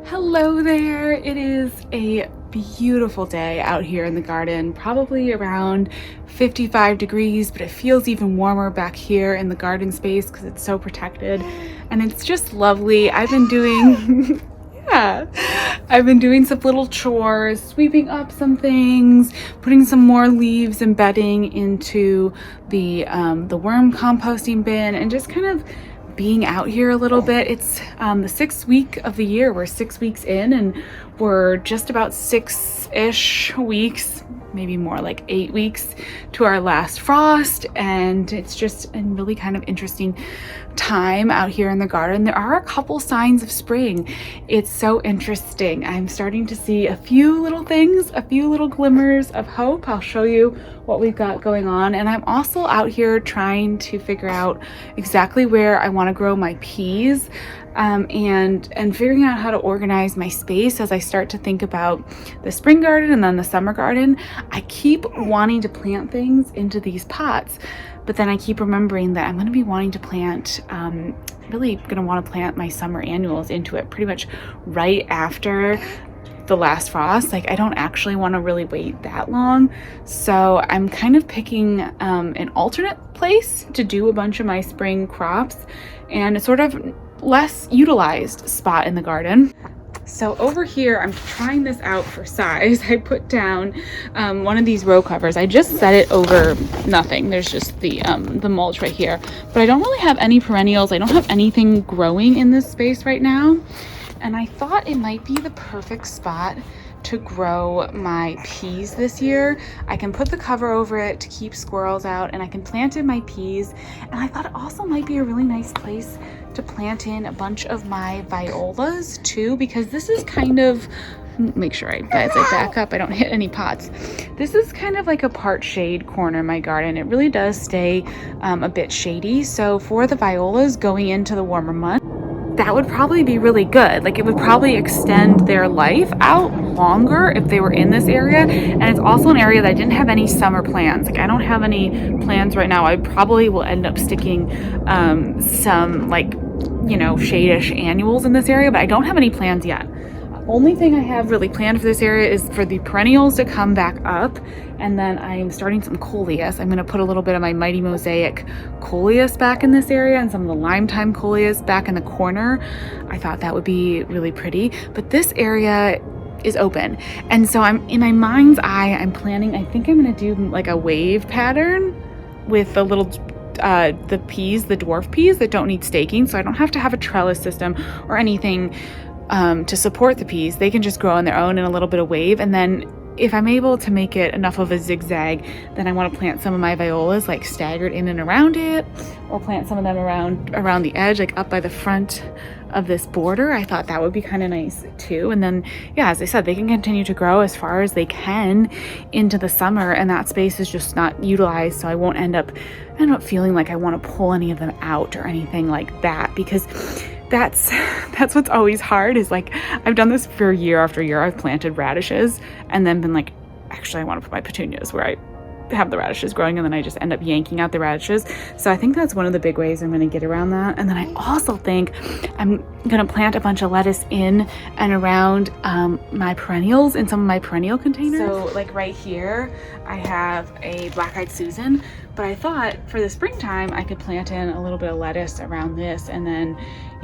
Hello there. It is a beautiful day out here in the garden, probably around 55 degrees, but it feels even warmer back here in the garden space because it's so protected and it's just lovely. I've been doing I've been doing some little chores, sweeping up some things, putting some more leaves and bedding into the worm composting bin, and just kind of being out here a little bit. It's the sixth week of the year. We're 6 weeks in, and we're just about 6-ish weeks, maybe more like 8 weeks to our last frost, and it's just a really kind of interesting time out here in the garden. There are a couple signs of spring. It's so interesting. I'm starting to see a few little things, a few little glimmers of hope. I'll show you what we've got going on, and I'm also out here trying to figure out exactly where I want to grow my peas, and figuring out how to organize my space as I start to think about the spring garden and then the summer garden. I keep wanting to plant things into these pots, but then I keep remembering that I'm going to be wanting to plant, really going to want to plant my summer annuals into it pretty much right after the last frost. Like, I don't actually want to really wait that long, so I'm kind of picking an alternate place to do a bunch of my spring crops, and a sort of less utilized spot in the garden. So over here, I'm trying this out for size. I put down one of these row covers. I just set it over nothing. There's just the mulch right here, but I don't really have any perennials. I don't have anything growing in this space right now, and I thought it might be the perfect spot to grow my peas this year. I can put the cover over it to keep squirrels out, and I can plant in my peas, and I thought it also might be a really nice place to plant in a bunch of my violas too, because this is kind of, make sure as I back up I don't hit any pots. This is kind of like a part shade corner in my garden. It really does stay a bit shady, so for the violas going into the warmer months, that would probably be really good. Like, it would probably extend their life out longer if they were in this area. And it's also an area that I didn't have any summer plans. Like, I don't have any plans right now. I probably will end up sticking some, like, shade-ish annuals in this area, but I don't have any plans yet. Only thing I have really planned for this area is for the perennials to come back up, and then I'm starting some coleus. I'm going to put a little bit of my Mighty Mosaic coleus back in this area and some of the lime thyme coleus back in the corner. I thought that would be really pretty, but this area is open, and so I'm in my mind's eye, I'm planning, I think I'm going to do like a wave pattern with the little the peas, the dwarf peas that don't need staking, so I don't have to have a trellis system or anything to support the peas. They can just grow on their own in a little bit of wave, and then if I'm able to make it enough of a zigzag, then I want to plant some of my violas like staggered in and around it, or plant some of them around the edge, like up by the front of this border. I thought that would be kind of nice too. And then, yeah, as I said, they can continue to grow as far as they can into the summer, and that space is just not utilized, so I won't end up feeling like I want to pull any of them out or anything like that, because that's what's always hard, is like, I've done this for year after year. I've planted radishes and then been like, actually I want to put my petunias where I have the radishes growing, and then I just end up yanking out the radishes. So I think that's one of the big ways I'm going to get around that. And then I also think I'm going to plant a bunch of lettuce in and around my perennials in some of my perennial containers. So like right here I have a black-eyed Susan, but I thought for the springtime I could plant in a little bit of lettuce around this, and then,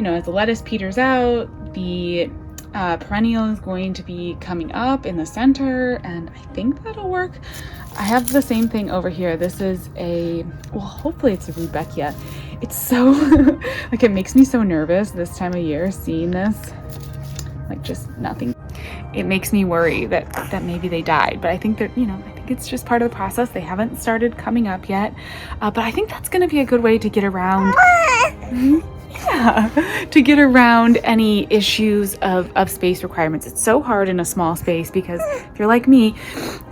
as the lettuce peters out, the perennial is going to be coming up in the center, and I think that'll work. I have the same thing over here. This is hopefully it's a rudbeckia. It's so like, it makes me so nervous this time of year seeing this, like, just nothing. It makes me worry that maybe they died, but I think that, I think it's just part of the process. They haven't started coming up yet, but I think that's going to be a good way to get around to get around any issues of space requirements. It's so hard in a small space, because if you're like me,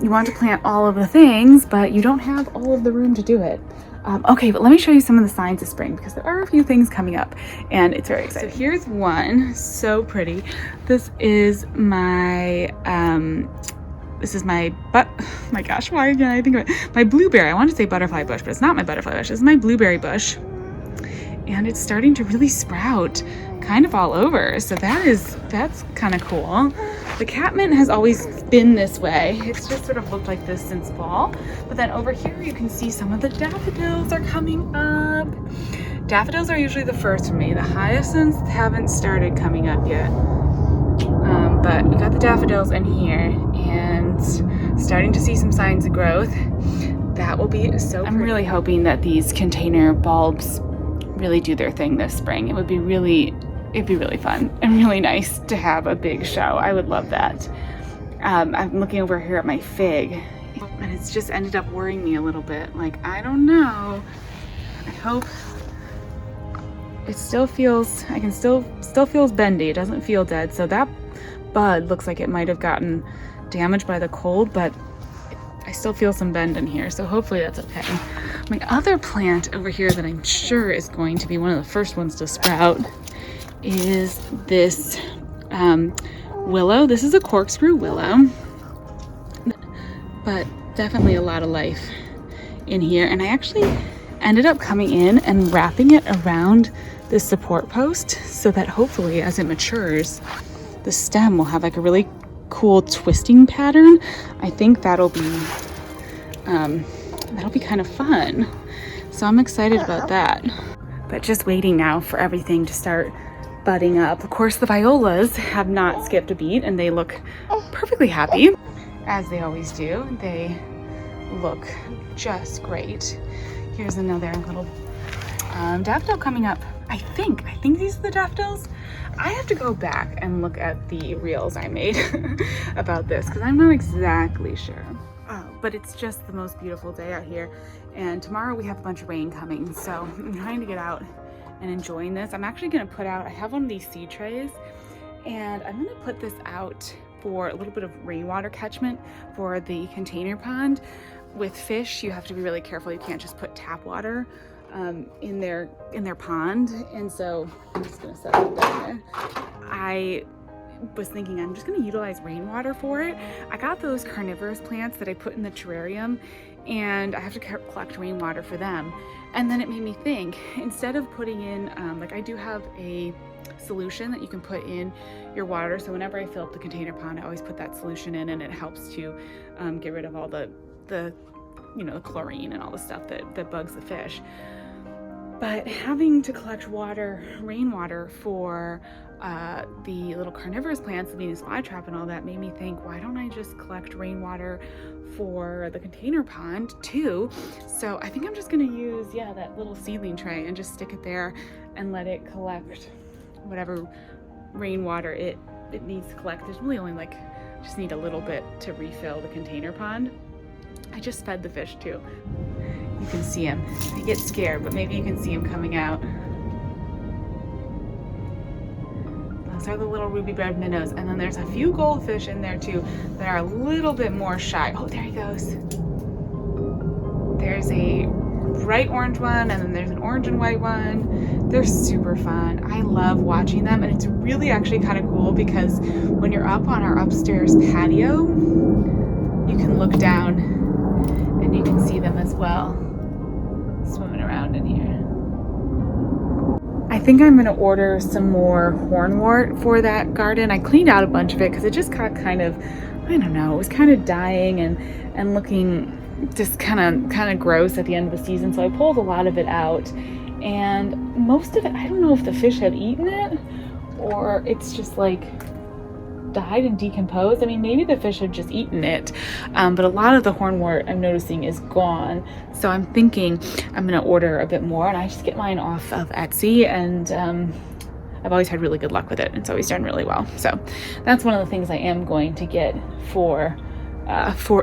you want to plant all of the things, but you don't have all of the room to do it. Okay, but let me show you some of the signs of spring, because there are a few things coming up and it's very exciting. So here's one, so pretty. This is my my gosh, why can't I think of it? My blueberry. I want to say butterfly bush, but it's not my butterfly bush. This is my blueberry bush. and it's starting to really sprout kind of all over. So that's kind of cool. The catmint has always been this way. It's just sort of looked like this since fall. But then over here you can see some of the daffodils are coming up. Daffodils are usually the first for me. The hyacinths haven't started coming up yet. But we got the daffodils in here and starting to see some signs of growth. That will be so pretty. I'm really hoping that these container bulbs really do their thing this spring. It'd be really fun and really nice to have a big show. I would love that. I'm looking over here at my fig, and it's just ended up worrying me a little bit. Like, I don't know. I hope it still feels, still feels bendy. It doesn't feel dead. So that bud looks like it might have gotten damaged by the cold, but I still feel some bend in here. So hopefully that's okay. My other plant over here that I'm sure is going to be one of the first ones to sprout is this willow. This is a corkscrew willow, but definitely a lot of life in here. And I actually ended up coming in and wrapping it around this support post so that hopefully as it matures, the stem will have like a really cool twisting pattern. I think that'll be kind of fun. So I'm excited about that. But just waiting now for everything to start budding up. Of course, the violas have not skipped a beat and they look perfectly happy, as they always do. They look just great. Here's another little daffodil coming up. I think these are the daffodils. I have to go back and look at the reels I made about this because I'm not exactly sure. But it's just the most beautiful day out here. And tomorrow we have a bunch of rain coming. So I'm trying to get out and enjoying this. I'm actually gonna put out, I have one of these seed trays and I'm gonna put this out for a little bit of rainwater catchment for the container pond. With fish, you have to be really careful. You can't just put tap water in their pond. And so I'm just gonna set it down there. I was thinking I'm just gonna utilize rainwater for it. I got those carnivorous plants that I put in the terrarium and I have to collect rainwater for them. And then it made me think, instead of putting in, like I do have a solution that you can put in your water. So whenever I fill up the container pond, I always put that solution in and it helps to get rid of all the chlorine and all the stuff that bugs the fish. But having to collect rainwater for the little carnivorous plants, the Venus flytrap and all that, made me think, why don't I just collect rainwater for the container pond too? So I think I'm just gonna use, that little seedling tray and just stick it there and let it collect whatever rainwater it needs to collect. There's really only just need a little bit to refill the container pond. I just fed the fish too. You can see him. I get scared, but maybe you can see him coming out. Those are the little ruby red minnows. And then there's a few goldfish in there too that are a little bit more shy. Oh, there he goes. There's a bright orange one and then there's an orange and white one. They're super fun. I love watching them, and it's really actually kind of cool because when you're up on our upstairs patio, you can look down and you can see them as well swimming around in here. I think I'm gonna order some more hornwort for that garden. I cleaned out a bunch of it because it just got kind of, I don't know, it was kind of dying and looking just kind of gross at the end of the season. So I pulled a lot of it out, and most of it, I don't know if the fish have eaten it or it's just died and decomposed. I mean, maybe the fish have just eaten it, but a lot of the hornwort I'm noticing is gone. So I'm thinking I'm gonna order a bit more, and I just get mine off of Etsy, and I've always had really good luck with it. It's always done really well. So that's one of the things I am going to get for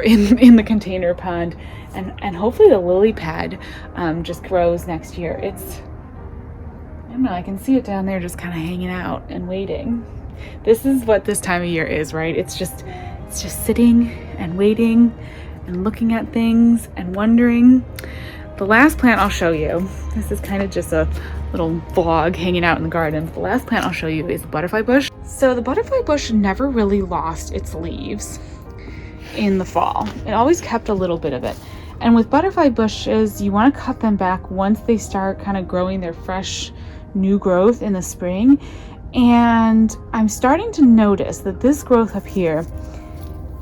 in the container pond, and hopefully the lily pad just grows next year. I don't know, I can see it down there just kind of hanging out and waiting. This is what this time of year is, right? It's just sitting and waiting and looking at things and wondering. The last plant I'll show you, this is kind of just a little vlog hanging out in the garden, but the last plant I'll show you is the butterfly bush. So the butterfly bush never really lost its leaves in the fall. It always kept a little bit of it. And with butterfly bushes, you want to cut them back once they start kind of growing their fresh new growth in the spring. And I'm starting to notice that this growth up here,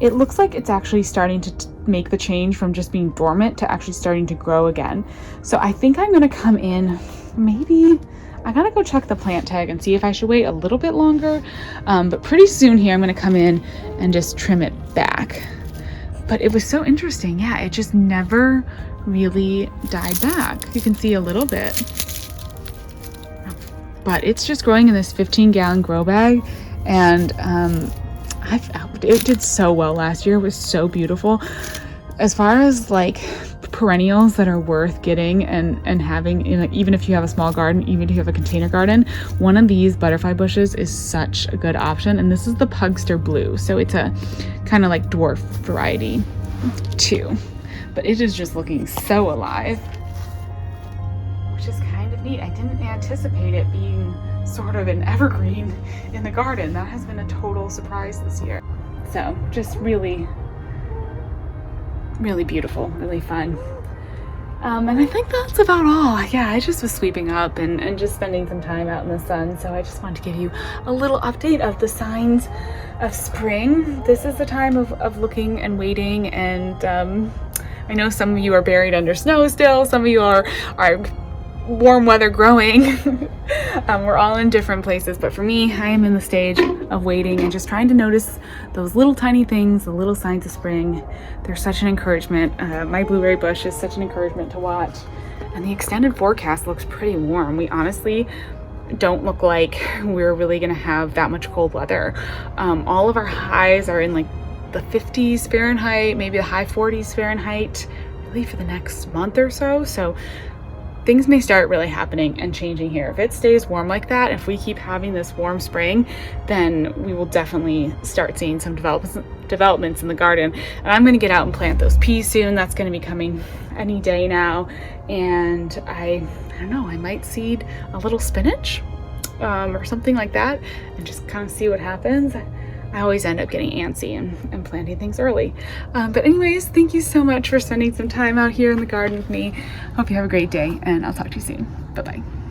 it looks like it's actually starting to make the change from just being dormant to actually starting to grow again. So I think I'm going to come in, maybe I gotta go check the plant tag and see if I should wait a little bit longer. But pretty soon here, I'm gonna come in and just trim it back. But it was so interesting. Yeah, it just never really died back. You can see a little bit. But it's just growing in this 15-gallon grow bag. And it did so well last year. It was so beautiful. As far as like perennials that are worth getting and having, you know, even if you have a small garden, even if you have a container garden, one of these butterfly bushes is such a good option. And this is the Pugster Blue. So it's a kind of like dwarf variety too. But it is just looking so alive, which is kind of neat. I didn't anticipate it being sort of an evergreen in the garden. That has been a total surprise this year. So just really beautiful, really fun. And I think that's about all. Yeah, I just was sweeping up and just spending some time out in the sun. So I just wanted to give you a little update of the signs of spring. This is the time of looking and waiting. And I know some of you are buried under snow still. Some of you are warm weather growing. We're all in different places, but for me, I am in the stage of waiting and just trying to notice those little tiny things, the little signs of spring. They're such an encouragement. My blueberry bush is such an encouragement to watch, and the extended forecast looks pretty warm. We honestly don't look like we're really gonna have that much cold weather. All of our highs are in like the 50s Fahrenheit, maybe the high 40s Fahrenheit, really for the next month or so. So things may start really happening and changing here. If it stays warm like that, if we keep having this warm spring, then we will definitely start seeing some developments in the garden. And I'm gonna get out and plant those peas soon. That's gonna be coming any day now. And I don't know, I might seed a little spinach or something like that and just kind of see what happens. I always end up getting antsy and planting things early. But anyways, thank you so much for spending some time out here in the garden with me. Hope you have a great day, and I'll talk to you soon. Bye-bye.